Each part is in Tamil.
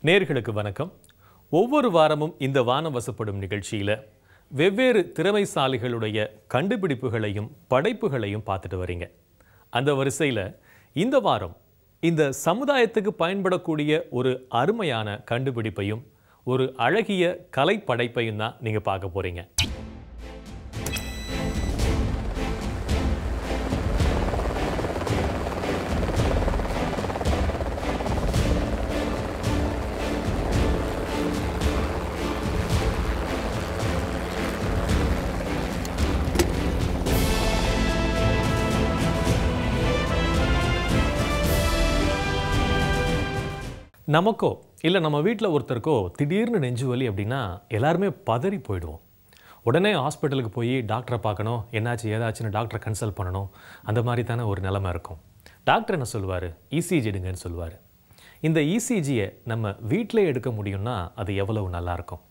நேயர்களுக்கு வணக்கம். ஒவ்வொரு வாரமும் இந்த வானம் வசப்படும் நிகழ்ச்சியில் வெவ்வேறு திறமைசாலிகளுடைய கண்டுபிடிப்புகளையும் படைப்புகளையும் பார்த்துட்டு வரீங்க. அந்த வரிசையில் இந்த வாரம் இந்த சமுதாயத்துக்கு பயன்படக்கூடிய ஒரு அருமையான கண்டுபிடிப்பையும் ஒரு அழகிய கலை படைப்பையும் தான் நீங்கள் பார்க்க போறீங்க. நமக்கோ இல்லை நம்ம வீட்டில் ஒருத்தருக்கோ திடீர்னு நெஞ்சு வலி அப்படின்னா எல்லாருமே பதறி போயிடுவோம். உடனே ஹாஸ்பிட்டலுக்கு போய் டாக்டரை பார்க்கணும், என்னாச்சு ஏதாச்சுன்னு டாக்டரை கன்சல்ட் பண்ணணும். அந்த மாதிரி தானே ஒரு நிலைமை இருக்கும். டாக்டர் என்ன சொல்லுவார்? இசிஜி எடுங்கன்னு சொல்லுவார். இந்த இசிஜியை நம்ம வீட்டிலே எடுக்க முடியும்னா அது எவ்வளவு நல்லாயிருக்கும்.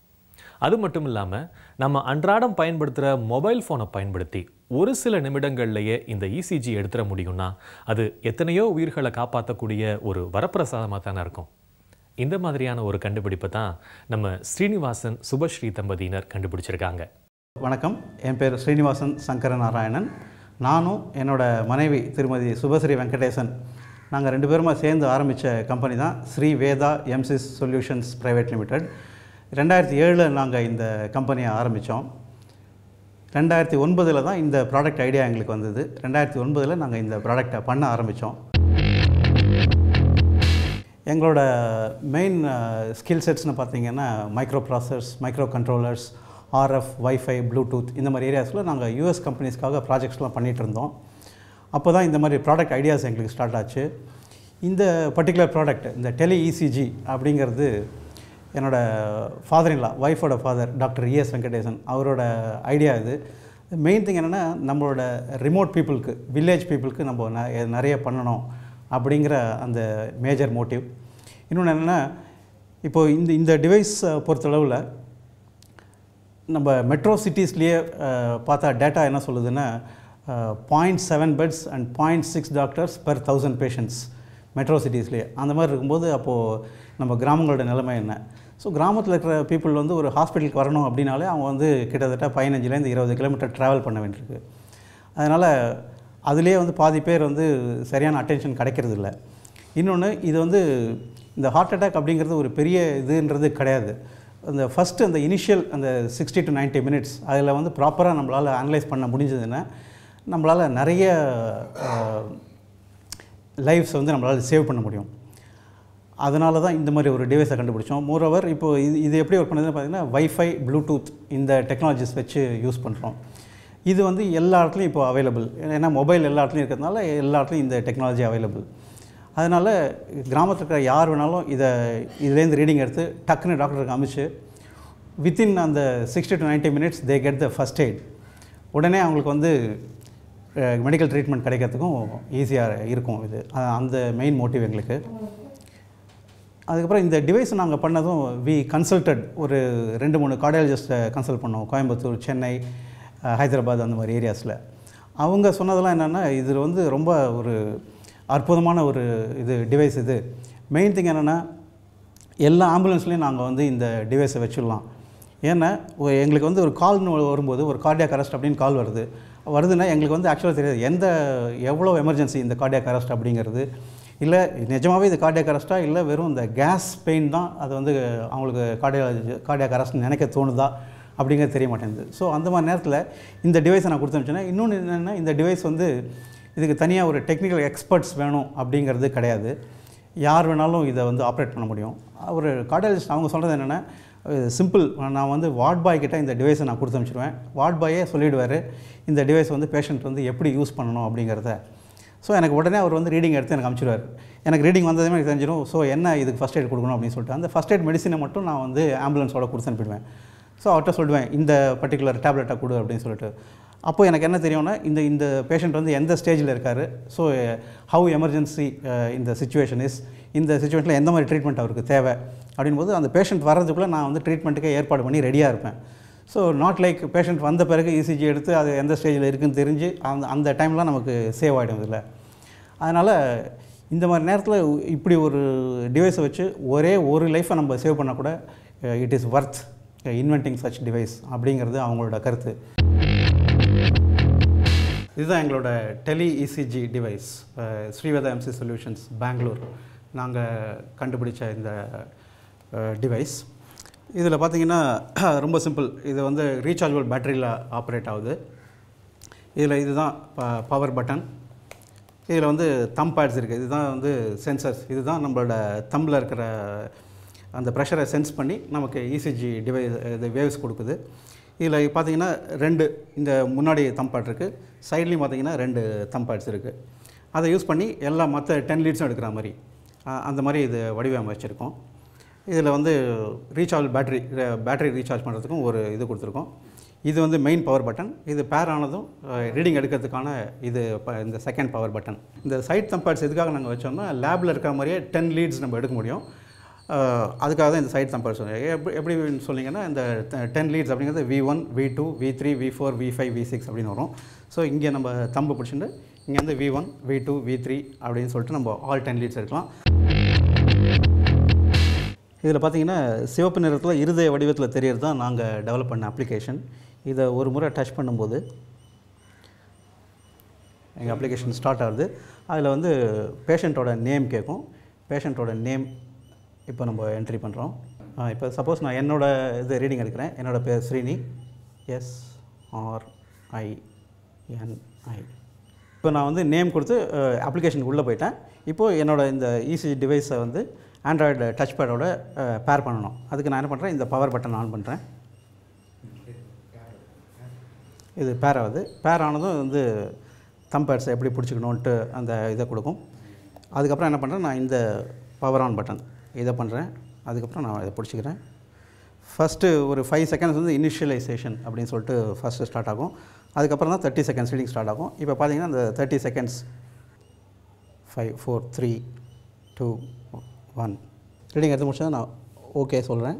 அது மட்டும் இல்லாமல் நம்ம அன்றாடம் பயன்படுத்துகிற மொபைல் ஃபோனை பயன்படுத்தி ஒரு சில நிமிடங்கள்லேயே இந்த இசிஜி எடுத்துட முடியும்னா அது எத்தனையோ உயிர்களை காப்பாற்றக்கூடிய ஒரு வரப்பிரசாதமாக தானே இருக்கும். இந்த மாதிரியான ஒரு கண்டுபிடிப்பை தான் நம்ம ஸ்ரீனிவாசன் சுபஸ்ரீ தம்பதியினர் கண்டுபிடிச்சிருக்காங்க. வணக்கம், என் பேர் ஸ்ரீனிவாசன் சங்கர நாராயணன். நானும் என்னோட மனைவி திருமதி சுபஸ்ரீ வெங்கடேசன், நாங்கள் 2 பேருமா சேர்ந்து ஆரம்பித்த கம்பெனி தான் Sri Veda MCS Solutions Private Limited. 2007 நாங்கள் இந்த கம்பெனியை ஆரம்பித்தோம். 2009 தான் இந்த ப்ராடக்ட் ஐடியா எங்களுக்கு வந்தது. 2009 நாங்கள் இந்த ப்ராடக்டை பண்ண ஆரம்பித்தோம். எங்களோட மெயின் ஸ்கில் செட்ஸ்னு பார்த்திங்கன்னா micro processors, micro controllers, RF, wifi, Bluetooth இந்த மாதிரி ஏரியாஸில் நாங்கள் யூஎஸ் கம்பெனிஸ்க்காக ப்ராஜெக்ட்ஸ்லாம் பண்ணிகிட்டு இருந்தோம். அப்போ தான் இந்த மாதிரி ப்ராடக்ட் ஐடியாஸ் எங்களுக்கு ஸ்டார்ட் ஆச்சு. இந்த பர்டிகுலர் ப்ராடக்ட், இந்த டெலி இசிஜி அப்படிங்கிறது என்னோடய ஃபாதர்-இன்-லா, ஒய்ஃபோட ஃபாதர் டாக்டர் இஎஸ் வெங்கடேசன், அவரோட ஐடியா இது. மெயின் திங் என்னென்னா, நம்மளோட ரிமோட் பீப்புளுக்கு, வில்லேஜ் பீப்புளுக்கு நம்ம நிறைய பண்ணணும் அப்படிங்கிற அந்த மேஜர் மோட்டிவ். இன்னொன்று என்னென்னா, இப்போது இந்த டிவைஸ் பொறுத்தளவில் நம்ம மெட்ரோ சிட்டிஸ்லேயே பார்த்தா டேட்டா என்ன சொல்லுதுன்னா 0.7 beds and 0.6 doctors per 1000 patients metro சிட்டிஸ்லேயே. அந்த மாதிரி இருக்கும்போது அப்போது நம்ம கிராமங்களோட நிலைமை என்ன? ஸோ கிராமத்தில் இருக்கிற பீப்புள் வந்து ஒரு ஹாஸ்பிட்டலுக்கு வரணும் அப்படின்னாலே அவங்க வந்து கிட்டத்தட்ட 15 to 20 கிலோமீட்டர் ட்ராவல் பண்ண வேண்டியிருக்கு. அதனால் அதுலேயே வந்து பாதி பேர் வந்து சரியான அட்டென்ஷன் கிடைக்கிறது இல்லை. இன்னொன்று, இது வந்து இந்த ஹார்ட் அட்டாக் அப்படிங்கிறது ஒரு பெரிய இதுன்றது கிடையாது. அந்த ஃபஸ்ட்டு அந்த இனிஷியல் அந்த 60 to 90 மினிட்ஸ் அதில் வந்து ப்ராப்பராக நம்மளால் அனலைஸ் பண்ண முடிஞ்சதுன்னா நம்மளால் நிறைய லைஃப்ஸ் வந்து நம்மளால் சேவ் பண்ண முடியும். அதனால தான் இந்த மாதிரி ஒரு டிவைஸை கண்டுபிடிச்சோம். மோரோவர் இப்போது இது எப்படி ஒர்க் பண்ணுறதுன்னு பார்த்திங்கன்னா, வைஃபை, ப்ளூடூத் இந்த டெக்னாலஜிஸ் வச்சு யூஸ் பண்ணுறோம். இது வந்து எல்லா இடத்துலையும் இப்போ அவைலபிள். ஏன்னா மொபைல் எல்லா இடத்துலையும் இருக்கிறதுனால எல்லா இடத்துலையும் இந்த டெக்னாலஜி அவைலபிள். அதனால் கிராமத்தில் இருக்கிற யார் வேணாலும் இதுலேருந்து ரீடிங் எடுத்து டக்குன்னு டாக்டருக்கு அமைச்சு வித்தின் அந்த 60 to 90 minutes they get the first aid. உடனே அவங்களுக்கு வந்து மெடிக்கல் ட்ரீட்மெண்ட் கிடைக்கிறதுக்கும் ஈஸியாக இருக்கும். இது அந்த மெயின் மோட்டிவ் எங்களுக்கு. அதுக்கப்புறம் இந்த டிவைஸ் நாங்கள் பண்ணதும் வி கன்சல்டட் ஒரு 2-3 கார்டியாலஜிஸ்ட்டை கன்சல்ட் பண்ணோம். கோயம்புத்தூர், சென்னை, ஹைதராபாத் அந்த மாதிரி ஏரியாஸில். அவங்க சொன்னதெல்லாம் என்னென்னா, இது வந்து ரொம்ப ஒரு அற்புதமான ஒரு டிவைஸ் இது. மெயின் திங் என்னென்னா, எல்லா ஆம்புலன்ஸ்லேயும் நாங்கள் வந்து இந்த டிவைஸை வச்சுடலாம். ஏன்னா எங்களுக்கு வந்து ஒரு கால்னு வரும்போது, ஒரு கார்டியாக் அரெஸ்ட் அப்படின்னு கால் வருதுன்னா எங்களுக்கு வந்து ஆக்சுவலாக தெரியாது எவ்வளோ எமர்ஜென்சி இந்த கார்டியாக் அரெஸ்ட் அப்படிங்கிறது. இல்லை நிஜமாகவே இது கார்டியாக் அரெஸ்ட்டா, இல்லை வெறும் இந்த கேஸ் பெயின் தான் அது வந்து அவங்களுக்கு கார்டியாக் அரெஸ்ட்னு நினைக்க தோணுதா அப்படிங்கிறது தெரிய மாட்டேங்குது. ஸோ அந்த மாதிரி நேரத்தில் இந்த டிவைஸை நான் கொடுத்து அனுப்பிச்சேன்னா, இன்னொன்று என்னென்னா, இந்த டிவைஸ் வந்து இதுக்கு தனியாக ஒரு டெக்னிக்கல் எக்ஸ்பர்ட்ஸ் வேணும் அப்படிங்கிறது கிடையாது. யார் வேணாலும் இதை வந்து ஆப்ரேட் பண்ண முடியும். ஒரு கார்டியாலஜிஸ்ட் அவங்க சொல்கிறது என்னென்னா, சிம்பிள், நான் வந்து வார்ட் பாய் கிட்ட இந்த டிவைஸை நான் கொடுத்து அனுப்பிச்சிடுவேன். வார்ட் பாயே சொல்லிவிடுவார் இந்த டிவைஸ் வந்து பேஷண்ட் வந்து எப்படி யூஸ் பண்ணணும் அப்படிங்கிறத. ஸோ எனக்கு உடனே அவர் வந்து ரீடிங் எடுத்து எனக்கு அனுப்பிச்சிடுவார். எனக்கு ரீடிங் வந்ததுமே எனக்கு தெரிஞ்சிடும். ஸோ என்ன இதுக்கு ஃபஸ்ட் எய்ட் கொடுக்கணும் அப்படின்னு சொல்லிட்டு அந்த ஃபஸ்ட் எய்ட் மெடிசினை மட்டும் நான் வந்து ஆம்புலன்ஸோட கொடுத்து அனுப்பிடுவேன். ஸோ அவர்கிட்ட சொல்லுவேன், இந்த பர்டிகுலர் டேப்லெட்டை கொடு அப்படின்னு சொல்லிட்டு. அப்போது எனக்கு என்ன தெரியும்னா, இந்த பேஷண்ட் வந்து எந்த ஸ்டேஜில் இருக்கார், ஸோ ஹவு எமர்ஜென்சி இந்த சிச்சுவேஷன் இஸ், இந்த சிச்சுவேஷனில் எந்த மாதிரி ட்ரீட்மெண்ட் அவருக்கு தேவை அப்படின்போது அந்த பேஷண்ட் வர்றதுக்குள்ளே நான் வந்து ட்ரீட்மெண்ட்டுக்கே ஏற்பாடு பண்ணி ரெடியாக இருப்பேன். ஸோ நாட் லைக் பேஷண்ட் வந்த பிறகு இசிஜி எடுத்து அது எந்த ஸ்டேஜில் இருக்குதுன்னு தெரிஞ்சு அந்த டைம்லாம் நமக்கு சேவ் ஆகிடும் இதில். அதனால் இந்த மாதிரி நேரத்தில் இப்படி ஒரு டிவைஸை வச்சு ஒரே ஒரு லைஃப்பை நம்ம சேவ் பண்ணால் கூட it is worth inventing such device அப்படிங்கிறது அவங்களோட கருத்து. இதுதான் எங்களோட tele ECG device, Srivedha MC solutions Bangalore நாங்கள் கண்டுபிடிச்ச இந்த டிவைஸ். இதில் பார்த்தீங்கன்னா ரொம்ப சிம்பிள். இது வந்து ரீசார்ஜபிள் பேட்டரியில் ஆப்ரேட் ஆகுது. இதில் இதுதான் பவர் பட்டன். இதில் வந்து தம் பேட்ஸ் இருக்குது. இதுதான் வந்து சென்சர்ஸ். இதுதான் நம்மளோட தம்பில் இருக்கிற அந்த ப்ரெஷரை சென்ஸ் பண்ணி நமக்கு இசிஜி டிவைஸ் இது வேவ்ஸ் கொடுக்குது. இதில் பார்த்தீங்கன்னா 2 இந்த முன்னாடி தம் பேட் இருக்குது, சைட்லேயும் பார்த்தீங்கன்னா 2 தம் பேட்ஸ் இருக்குது. அதை யூஸ் பண்ணி எல்லா மற்ற 10 லீட்ஸும் எடுக்கிற மாதிரி அந்த மாதிரி இது வடிவமைச்சிருக்கோம். இதில் வந்து ரீசார்ஜ் பேட்டரி ரீசார்ஜ் பண்ணுறதுக்கும் ஒரு இது கொடுத்துருக்கோம். இது வந்து மெயின் பவர் பட்டன். இது பேர் ஆனதும் ரீடிங் எடுக்கிறதுக்கான இது இந்த செகண்ட் பவர் பட்டன். இந்த சைட் தம் பேட்ஸ் எதுக்காக நாங்கள் வச்சோம்னா லேபில் இருக்கிற மாதிரியே 10 லீட்ஸ் நம்ம எடுக்க முடியும். அதுக்காக தான் இந்த சைட் தம் பேட்ஸ். எப்படி சொன்னீங்கன்னா இந்த 10 லீட்ஸ் அப்படிங்கிறது V1, V2, V3, V4, V5, V6 அப்படின்னு வரும். ஸோ இங்கே நம்ம தம்பு பிடிச்சிட்டு இங்கே வந்து V1, V2, V3 அப்படின்னு சொல்லிட்டு நம்ம ஆல் 10 லீட்ஸ் எடுக்கலாம். இதில் பார்த்தீங்கன்னா சிவப்பு நிறத்தில் இருதய வடிவத்தில் தெரியறது தான் நாங்கள் டெவலப் பண்ண அப்ளிகேஷன். இதை ஒரு முறை டச் பண்ணும்போது எங்கள் அப்ளிகேஷன் ஸ்டார்ட் ஆகுது. அதில் வந்து பேஷண்ட்டோட நேம் கேட்கும். பேஷண்ட்டோட நேம் இப்போ நம்ம என்ட்ரி பண்ணுறோம். இப்போ சப்போஸ் நான் என்னோடய இது ரீடிங் எடுக்கிறேன். என்னோடய பேர் ஸ்ரீனி, SRINI. இப்போ நான் வந்து நேம் கொடுத்து அப்ளிகேஷனுக்கு உள்ளே போயிட்டேன். இப்போது என்னோடய இந்த இசிஜி டிவைஸை வந்து ஆண்ட்ராய்டு டச் பேடோட பேர் பண்ணணும். அதுக்கு நான் என்ன பண்ணுறேன், இந்த பவர் பட்டன் ஆன் பண்ணுறேன். இது பேர் ஆகுது. பேர் ஆனதும் வந்து தம் பேட்ஸை எப்படி பிடிச்சிக்கணுன்ட்டு அந்த இதை கொடுக்கும். அதுக்கப்புறம் என்ன பண்ணுறேன், நான் இந்த பவர் ஆன் பட்டன் இதை பண்ணுறேன். அதுக்கப்புறம் நான் இதை பிடிச்சிக்கிறேன். ஃபஸ்ட்டு ஒரு 5 செகண்ட்ஸ் வந்து இனிஷியலைசேஷன் அப்படின்னு சொல்லிட்டு ஃபஸ்ட்டு ஸ்டார்ட் ஆகும். அதுக்கப்புறம் தான் 30 செகண்ட்ஸ் ரீடிங் ஸ்டார்ட் ஆகும். இப்போ பார்த்தீங்கன்னா அந்த 30 செகண்ட்ஸ் 5, 4, 3, 2, 1 ரீடிங் எடுத்து முடிச்சா நான் ஓகே சொல்கிறேன்.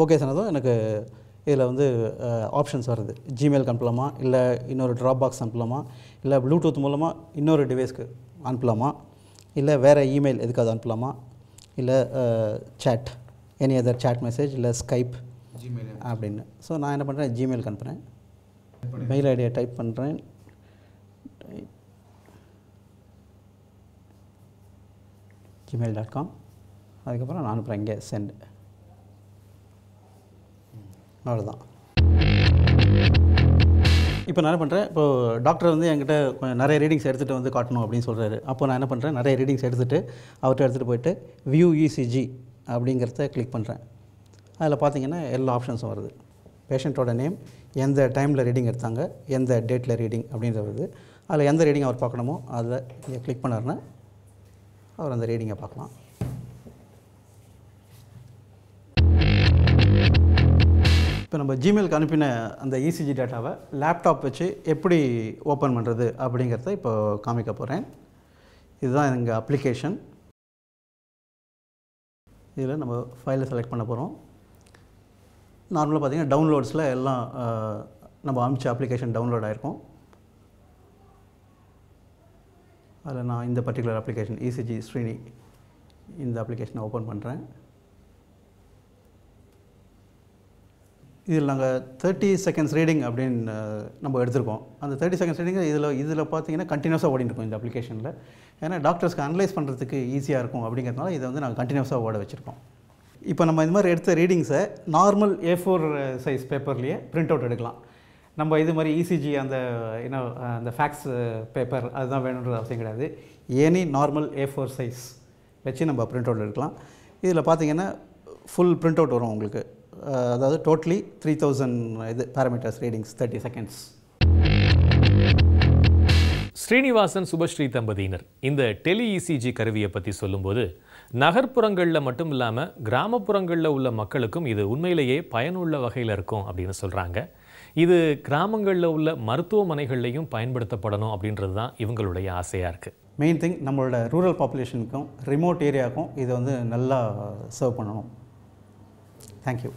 ஓகே சொன்னதும் எனக்கு இதில் வந்து ஆப்ஷன்ஸ் வருது. ஜிமெயிலுக்கு அனுப்பலாமா, இல்லை இன்னொரு ட்ராப் பாக்ஸ் அனுப்பலாமா, இல்லை ப்ளூடூத் மூலமாக இன்னொரு டிவைஸ்க்கு அனுப்பலாமா, இல்லை வேறு இமெயில் எதுக்காவது அனுப்பலாமா, இல்லை chat any other chat message, இல்லை ஸ்கைப் ஜிமெயில் அப்படின்னு. ஸோ நான் என்ன பண்ணுறேன், ஜிமெயிலுக்கு அனுப்புகிறேன். மெயில் ஐடியை டைப் பண்ணுறேன். gmail.com. அதுக்கப்புறம் நான் அனுப்புகிறேன் இங்கே சென்ட். அவ்வளோதான். இப்போ நான் என்ன பண்ணுறேன், இப்போது டாக்டர் வந்து என்கிட்ட நிறைய ரீடிங்ஸ் எடுத்துகிட்டு வந்து காட்டணும் அப்படின்னு சொல்கிறாரு. அப்போ நான் என்ன பண்ணுறேன், நிறைய ரீடிங்ஸ் எடுத்துகிட்டு அவர்கிட்ட எடுத்துகிட்டு போயிட்டு வியூ இசிஜி அப்படிங்கிறத கிளிக் பண்ணுறேன். அதில் பார்த்தீங்கன்னா எல்லா ஆப்ஷன்ஸும் வருது. பேஷண்ட்டோட நேம், எந்த டைமில் ரீடிங் எடுத்தாங்க, எந்த டேட்டில் ரீடிங் அப்படின்றது வருது. அதில் எந்த ரீடிங் அவர் பார்க்கணுமோ அதில் இங்கே கிளிக் பண்ணாருன்னா அவர் அந்த ரீடிங்கை பார்க்கலாம். இப்போ நம்ம ஜிமெயிலுக்கு அனுப்பின அந்த இசிஜி டேட்டாவை லேப்டாப் வச்சு எப்படி ஓப்பன் பண்ணுறது அப்படிங்கிறத இப்போ காமிக்க போகிறேன். இதுதான் எங்கள் அப்ளிகேஷன். இதில் நம்ம ஃபைலை செலக்ட் பண்ண போகிறோம். நார்மலாக பார்த்திங்கன்னா டவுன்லோட்ஸில் எல்லாம் நம்ம அனுப்பிச்ச அப்ளிகேஷன் டவுன்லோட் ஆகிருக்கும். அதில் நான் இந்த பர்டிகுலர் அப்ளிகேஷன் இசிஜி ஸ்ரீனி இந்த அப்ளிகேஷனை ஓப்பன் பண்ணுறேன். இதில் நாங்கள் 30 செகண்ட்ஸ் ரீடிங் அப்படின்னு நம்ம எடுத்திருக்கோம். அந்த 30 செகண்ட்ஸ் ரீடிங் இதில் பார்த்தீங்கன்னா கண்டினியூஸாக ஓடிட்டு இருக்கும் இந்த அப்ளிகேஷனில். ஏன்னா டாக்டர்ஸ்க்கு அனலைஸ் பண்ணுறதுக்கு ஈஸியாக இருக்கும் அப்படிங்கிறதுனால இதை வந்து நாங்கள் கண்டினியூஸாக ஓட வச்சுருக்கோம். இப்போ நம்ம இந்த மாதிரி எடுத்த ரீடிங்ஸை நார்மல் A4 சைஸ் பேப்பர்லேயே பிரிண்ட் அவுட் எடுக்கலாம். நம்ம இது மாதிரி இசிஜி அந்த அந்த ஃபேக்ஸ் பேப்பர் அதுதான் வேணுன்றது அவசியம் கிடையாது. எனி நார்மல் A4 சைஸ் வச்சு நம்ம பிரிண்ட் அவுட் எடுக்கலாம். இதில் பார்த்தீங்கன்னா ஃபுல் பிரிண்ட் அவுட் வரும் உங்களுக்கு. அதாவது டோட்டலி 3000 இது parameters readings 30 seconds. Srinivasan Subhashree தம்பதியினர் இந்த டெலி இசிஜி கருவியை பற்றி சொல்லும்போது நகர்ப்புறங்களில் மட்டும் இல்லாமல் கிராமப்புறங்களில் உள்ள மக்களுக்கும் இது உண்மையிலேயே பயனுள்ள வகையில் இருக்கும் அப்படின்னு சொல்கிறாங்க. இது கிராமங்களில் உள்ள மருத்துவமனைகள்லையும் பயன்படுத்தப்படணும் அப்படின்றது தான் இவங்களுடைய ஆசையாக இருக்குது. மெயின் திங் நம்மளோட ரூரல் பாப்புலேஷனுக்கும் ரிமோட் ஏரியாவுக்கும் இதை வந்து நல்லா சர்வ் பண்ணணும். தேங்க்யூ.